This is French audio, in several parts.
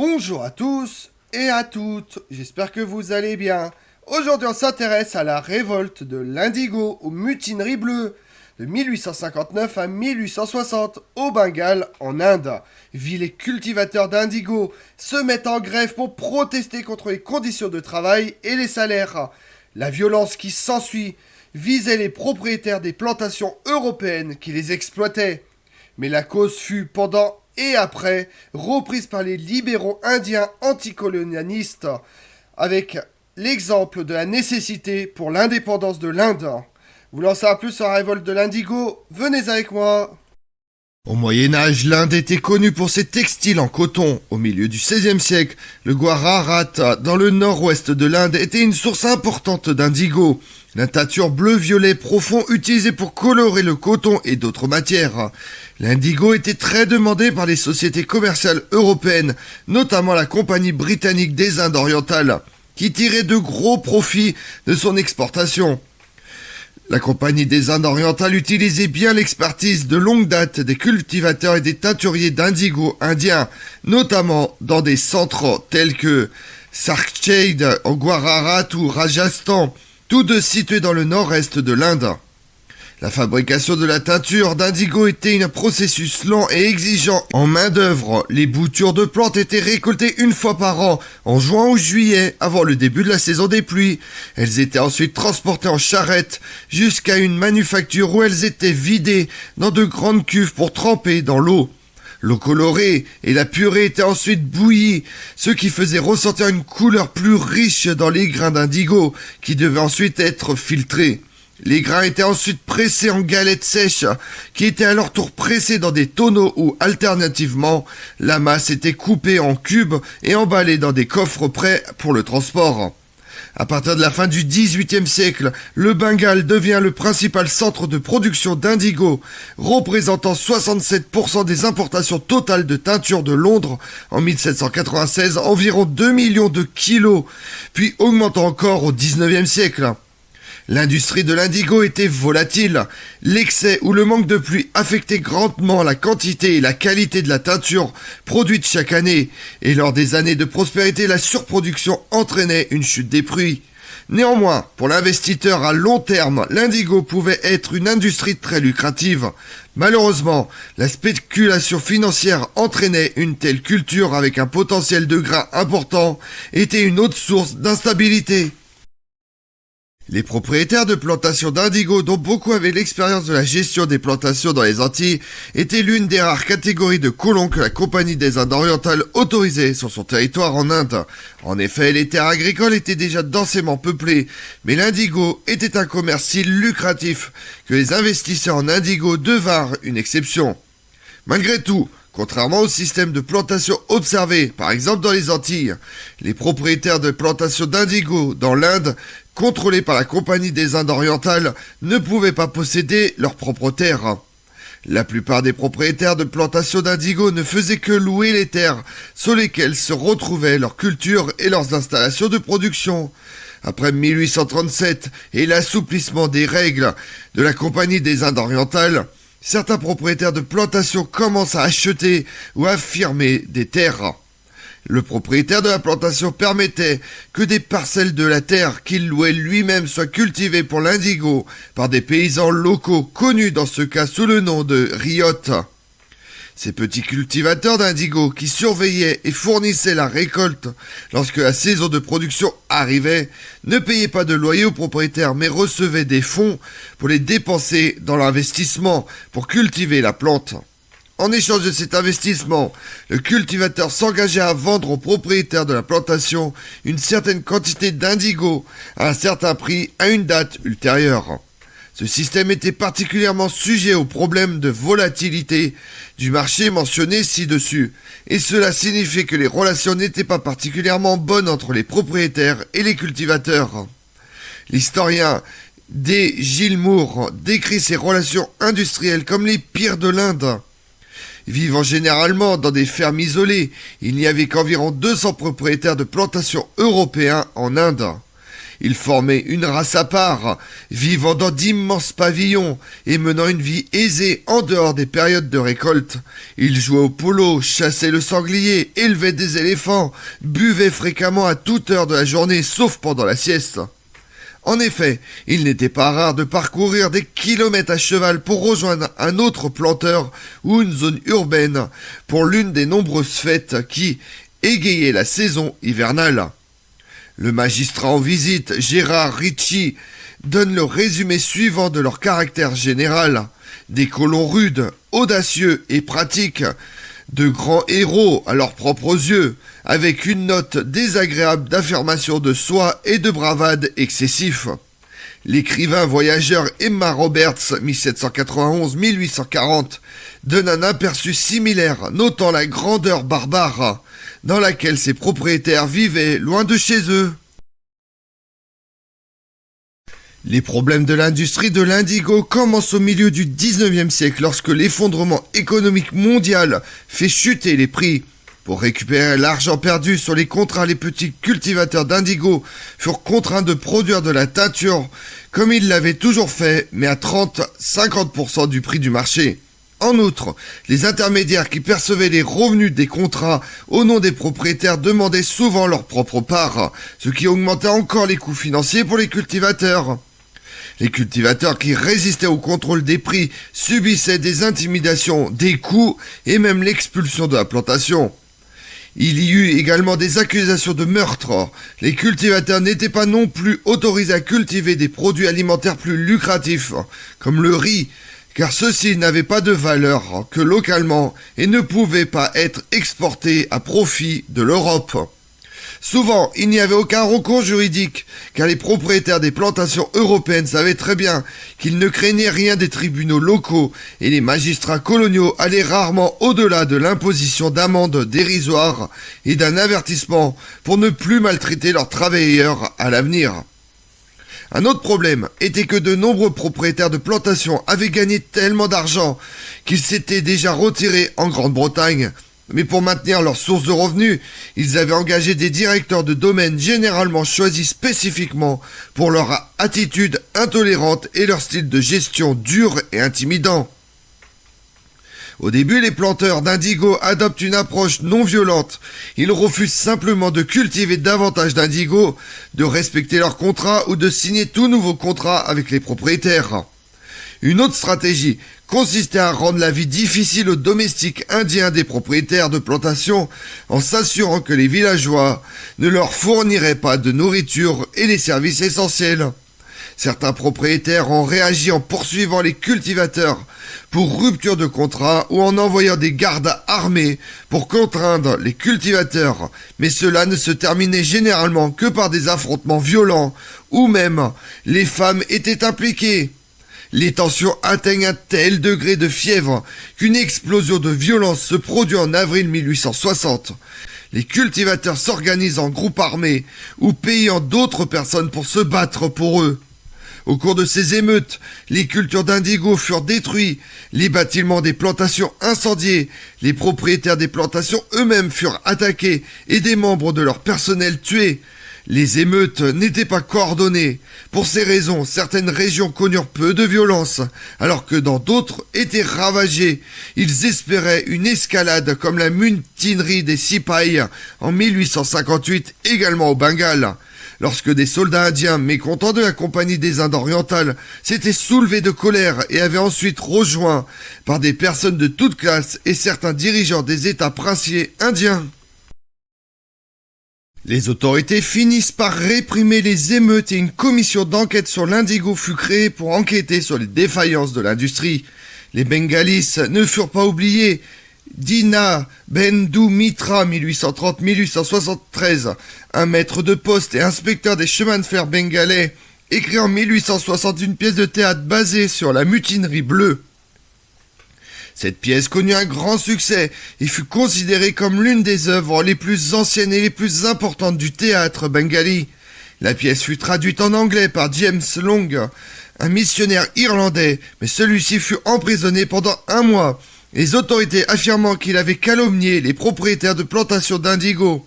Bonjour à tous et à toutes, j'espère que vous allez bien. Aujourd'hui on s'intéresse à la révolte de l'Indigo aux mutineries bleues de 1859 à 1860 au Bengale en Inde. Les cultivateurs d'indigo se mettent en grève pour protester contre les conditions de travail et les salaires. La violence qui s'ensuit visait les propriétaires des plantations européennes qui les exploitaient. Mais la cause fut pendant et après reprise par les libéraux indiens anticolonialistes avec l'exemple de la nécessité pour l'indépendance de l'Inde. Vous voulez en savoir plus sur la révolte de l'Indigo? Venez avec moi. Au Moyen-Âge, l'Inde était connue pour ses textiles en coton. Au milieu du XVIe siècle, le Gujarat, dans le nord-ouest de l'Inde, était une source importante d'indigo. La teinture bleu-violet profond utilisée pour colorer le coton et d'autres matières. L'indigo était très demandé par les sociétés commerciales européennes, notamment la Compagnie britannique des Indes orientales, qui tirait de gros profits de son exportation. La Compagnie des Indes orientales utilisait bien l'expertise de longue date des cultivateurs et des teinturiers d'indigo indiens, notamment dans des centres tels que Sarkhed au Gujarat ou Rajasthan, tous deux situés dans le nord-est de l'Inde. La fabrication de la teinture d'indigo était un processus lent et exigeant en main-d'œuvre. Les boutures de plantes étaient récoltées une fois par an, en juin ou juillet, avant le début de la saison des pluies. Elles étaient ensuite transportées en charrette jusqu'à une manufacture où elles étaient vidées dans de grandes cuves pour tremper dans l'eau. L'eau colorée et la purée étaient ensuite bouillies, ce qui faisait ressentir une couleur plus riche dans les grains d'indigo, qui devaient ensuite être filtrés. Les grains étaient ensuite pressés en galettes sèches, qui étaient à leur tour pressés dans des tonneaux où, alternativement, la masse était coupée en cubes et emballée dans des coffres prêts pour le transport. À partir de la fin du XVIIIe siècle, le Bengale devient le principal centre de production d'indigo, représentant 67% des importations totales de teinture de Londres en 1796, environ 2 millions de kilos, puis augmentant encore au XIXe siècle. L'industrie de l'indigo était volatile. L'excès ou le manque de pluie affectait grandement la quantité et la qualité de la teinture produite chaque année, et lors des années de prospérité, la surproduction entraînait une chute des prix. Néanmoins, pour l'investisseur à long terme, l'indigo pouvait être une industrie très lucrative. Malheureusement, la spéculation financière entraînait une telle culture avec un potentiel de grain important, était une autre source d'instabilité. Les propriétaires de plantations d'indigo, dont beaucoup avaient l'expérience de la gestion des plantations dans les Antilles, étaient l'une des rares catégories de colons que la Compagnie des Indes orientales autorisait sur son territoire en Inde. En effet, les terres agricoles étaient déjà densément peuplées, mais l'indigo était un commerce si lucratif que les investisseurs en indigo devinrent une exception. Malgré tout, contrairement au système de plantation observé, par exemple dans les Antilles, les propriétaires de plantations d'indigo dans l'Inde, contrôlés par la Compagnie des Indes orientales, ne pouvaient pas posséder leurs propres terres. La plupart des propriétaires de plantations d'indigo ne faisaient que louer les terres sur lesquelles se retrouvaient leurs cultures et leurs installations de production. Après 1837 et l'assouplissement des règles de la Compagnie des Indes orientales, certains propriétaires de plantations commencent à acheter ou à affirmer des terres. Le propriétaire de la plantation permettait que des parcelles de la terre qu'il louait lui-même soient cultivées pour l'indigo par des paysans locaux connus dans ce cas sous le nom de riots. Ces petits cultivateurs d'indigo qui surveillaient et fournissaient la récolte lorsque la saison de production arrivait ne payaient pas de loyer aux propriétaires mais recevaient des fonds pour les dépenser dans l'investissement pour cultiver la plante. En échange de cet investissement, le cultivateur s'engageait à vendre aux propriétaires de la plantation une certaine quantité d'indigo à un certain prix à une date ultérieure. Ce système était particulièrement sujet aux problèmes de volatilité du marché mentionnés ci-dessus, et cela signifiait que les relations n'étaient pas particulièrement bonnes entre les propriétaires et les cultivateurs. L'historien D. Gilmour décrit ces relations industrielles comme les pires de l'Inde. Vivant généralement dans des fermes isolées, il n'y avait qu'environ 200 propriétaires de plantations européens en Inde. Ils formaient une race à part, vivant dans d'immenses pavillons et menant une vie aisée en dehors des périodes de récolte. Ils jouaient au polo, chassaient le sanglier, élevaient des éléphants, buvaient fréquemment à toute heure de la journée, sauf pendant la sieste. En effet, il n'était pas rare de parcourir des kilomètres à cheval pour rejoindre un autre planteur ou une zone urbaine pour l'une des nombreuses fêtes qui égayaient la saison hivernale. Le magistrat en visite, Gérard Ritchie, donne le résumé suivant de leur caractère général. Des colons rudes, audacieux et pratiques, de grands héros à leurs propres yeux, avec une note désagréable d'affirmation de soi et de bravade excessif. L'écrivain voyageur Emma Roberts, 1791-1840, donne un aperçu similaire, notant la grandeur barbare dans laquelle ses propriétaires vivaient loin de chez eux. Les problèmes de l'industrie de l'indigo commencent au milieu du 19e siècle lorsque l'effondrement économique mondial fait chuter les prix. Pour récupérer l'argent perdu sur les contrats, les petits cultivateurs d'indigo furent contraints de produire de la teinture comme ils l'avaient toujours fait, mais à 30-50% du prix du marché. En outre, les intermédiaires qui percevaient les revenus des contrats au nom des propriétaires demandaient souvent leur propre part, ce qui augmentait encore les coûts financiers pour les cultivateurs. Les cultivateurs qui résistaient au contrôle des prix subissaient des intimidations, des coups et même l'expulsion de la plantation. Il y eut également des accusations de meurtre. Les cultivateurs n'étaient pas non plus autorisés à cultiver des produits alimentaires plus lucratifs, comme le riz, car ceux-ci n'avaient pas de valeur que localement et ne pouvaient pas être exportés à profit de l'Europe. Souvent, il n'y avait aucun recours juridique, car les propriétaires des plantations européennes savaient très bien qu'ils ne craignaient rien des tribunaux locaux et les magistrats coloniaux allaient rarement au-delà de l'imposition d'amendes dérisoires et d'un avertissement pour ne plus maltraiter leurs travailleurs à l'avenir. Un autre problème était que de nombreux propriétaires de plantations avaient gagné tellement d'argent qu'ils s'étaient déjà retirés en Grande-Bretagne. Mais pour maintenir leurs sources de revenus, ils avaient engagé des directeurs de domaines généralement choisis spécifiquement pour leur attitude intolérante et leur style de gestion dur et intimidant. Au début, les planteurs d'indigo adoptent une approche non violente. Ils refusent simplement de cultiver davantage d'indigo, de respecter leurs contrats ou de signer tout nouveau contrat avec les propriétaires. Une autre stratégie consistait à rendre la vie difficile aux domestiques indiens des propriétaires de plantations en s'assurant que les villageois ne leur fourniraient pas de nourriture et les services essentiels. Certains propriétaires ont réagi en poursuivant les cultivateurs pour rupture de contrat ou en envoyant des gardes armés pour contraindre les cultivateurs, mais cela ne se terminait généralement que par des affrontements violents où même les femmes étaient impliquées. Les tensions atteignent un tel degré de fièvre qu'une explosion de violence se produit en avril 1860. Les cultivateurs s'organisent en groupes armés ou payant d'autres personnes pour se battre pour eux. Au cours de ces émeutes, les cultures d'indigo furent détruites, les bâtiments des plantations incendiés, les propriétaires des plantations eux-mêmes furent attaqués et des membres de leur personnel tués. Les émeutes n'étaient pas coordonnées. Pour ces raisons, certaines régions connurent peu de violence, alors que dans d'autres étaient ravagées. Ils espéraient une escalade comme la mutinerie des Sipais en 1858, également au Bengale. Lorsque des soldats indiens, mécontents de la Compagnie des Indes orientales, s'étaient soulevés de colère et avaient ensuite rejoints par des personnes de toutes classes et certains dirigeants des États princiers indiens. Les autorités finissent par réprimer les émeutes et une commission d'enquête sur l'indigo fut créée pour enquêter sur les défaillances de l'industrie. Les Bengalis ne furent pas oubliés. Dina Bendou Mitra, 1830-1873, un maître de poste et inspecteur des chemins de fer bengalais, écrit en 1860 une pièce de théâtre basée sur la mutinerie bleue. Cette pièce connut un grand succès et fut considérée comme l'une des œuvres les plus anciennes et les plus importantes du théâtre bengali. La pièce fut traduite en anglais par James Long, un missionnaire irlandais, mais celui-ci fut emprisonné pendant 1 mois, les autorités affirmant qu'il avait calomnié les propriétaires de plantations d'indigo.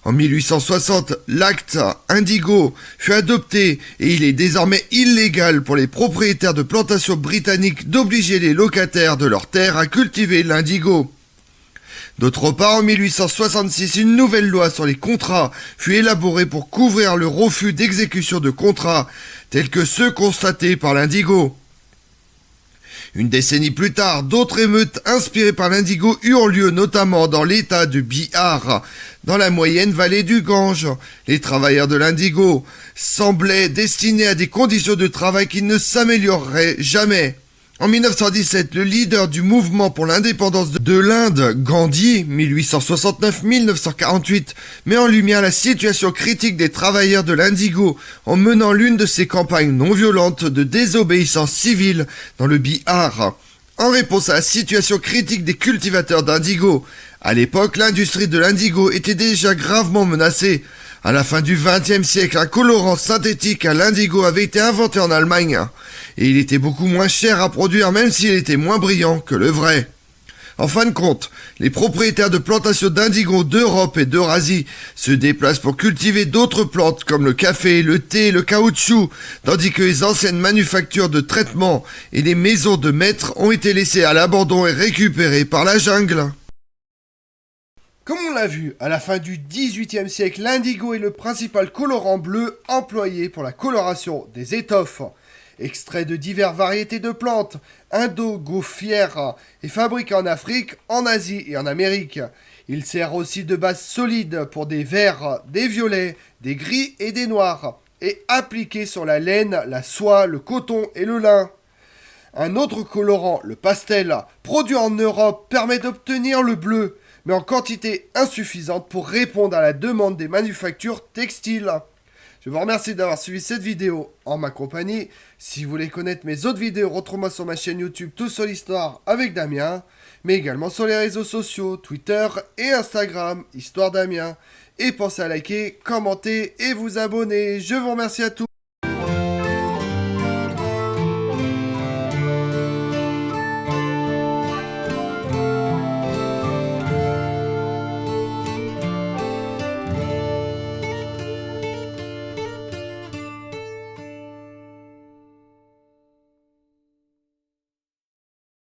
En 1860, l'acte Indigo fut adopté et il est désormais illégal pour les propriétaires de plantations britanniques d'obliger les locataires de leurs terres à cultiver l'indigo. D'autre part, en 1866, une nouvelle loi sur les contrats fut élaborée pour couvrir le refus d'exécution de contrats tels que ceux constatés par l'indigo. Une décennie plus tard, d'autres émeutes inspirées par l'indigo eurent lieu notamment dans l'état de Bihar, dans la moyenne vallée du Gange. Les travailleurs de l'indigo semblaient destinés à des conditions de travail qui ne s'amélioreraient jamais. En 1917, le leader du mouvement pour l'indépendance de l'Inde, Gandhi, 1869-1948, met en lumière la situation critique des travailleurs de l'indigo en menant l'une de ses campagnes non violentes de désobéissance civile dans le Bihar. En réponse à la situation critique des cultivateurs d'indigo, à l'époque, l'industrie de l'indigo était déjà gravement menacée. À la fin du XXe siècle, un colorant synthétique à l'indigo avait été inventé en Allemagne, et il était beaucoup moins cher à produire même s'il était moins brillant que le vrai. En fin de compte, les propriétaires de plantations d'indigo d'Europe et d'Eurasie se déplacent pour cultiver d'autres plantes comme le café, le thé, le caoutchouc, tandis que les anciennes manufactures de traitement et les maisons de maîtres ont été laissées à l'abandon et récupérées par la jungle. Comme on l'a vu, à la fin du XVIIIe siècle, l'indigo est le principal colorant bleu employé pour la coloration des étoffes. Extrait de diverses variétés de plantes, Indogofiera est fabriqué en Afrique, en Asie et en Amérique. Il sert aussi de base solide pour des verts, des violets, des gris et des noirs, et appliqué sur la laine, la soie, le coton et le lin. Un autre colorant, le pastel, produit en Europe, permet d'obtenir le bleu, mais en quantité insuffisante pour répondre à la demande des manufactures textiles. Je vous remercie d'avoir suivi cette vidéo en ma compagnie. Si vous voulez connaître mes autres vidéos, retrouvez-moi sur ma chaîne YouTube Tout sur l'Histoire avec Damien, mais également sur les réseaux sociaux, Twitter et Instagram, Histoire Damien. Et pensez à liker, commenter et vous abonner. Je vous remercie à tous.